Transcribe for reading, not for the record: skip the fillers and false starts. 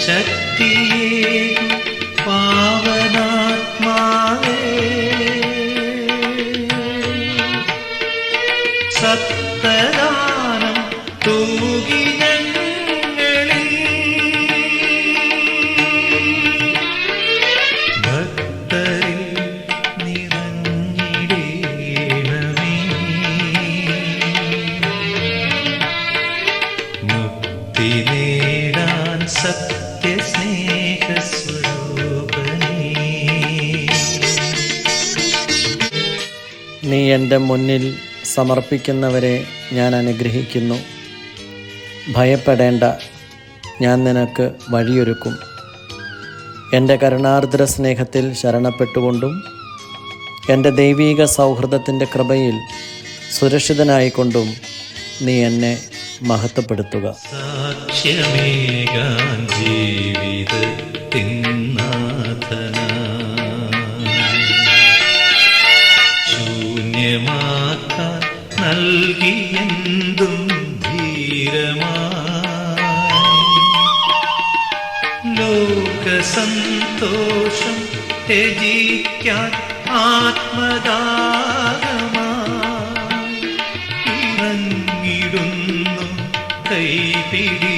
ശക്തിയേ പാവനാത്മാവേ, സത്തദാനം തൂകി ഞങ്ങളിൽ ഭക്തരിൽ നിറഞ്ഞിടേണമേ. മുക്തി നേടാൻ സത്യസ്നേഹസ്വരൂപനേ, നീ എൻ്റെ മുന്നിൽ സമർപ്പിക്കുന്നവരെ ഞാൻ അനുഗ്രഹിക്കുന്നു. ഭയപ്പെടേണ്ട, ഞാൻ നിനക്ക് വഴിയൊരുക്കും. എൻ്റെ കരുണാർദ്ര സ്നേഹത്തിൽ ശരണപ്പെട്ടുകൊണ്ടും എൻ്റെ ദൈവീക സൗഹൃദത്തിൻ്റെ കൃപയിൽ സുരക്ഷിതനായിക്കൊണ്ടും നീ എന്നെ മഹത്വപ്പെടുത്തുക. സാക്ഷ്യമേകാൻ ജീവിതത്തിൻ നാഥനായി, ശൂന്യമാക്കാൻ നൽകിയെന്തും ധീരമായി, ലോകസന്തോഷം ത്യജിക്കാൻ ആത്മദാനമായി ഇറങ്ങിടുന്നു കൈപിടി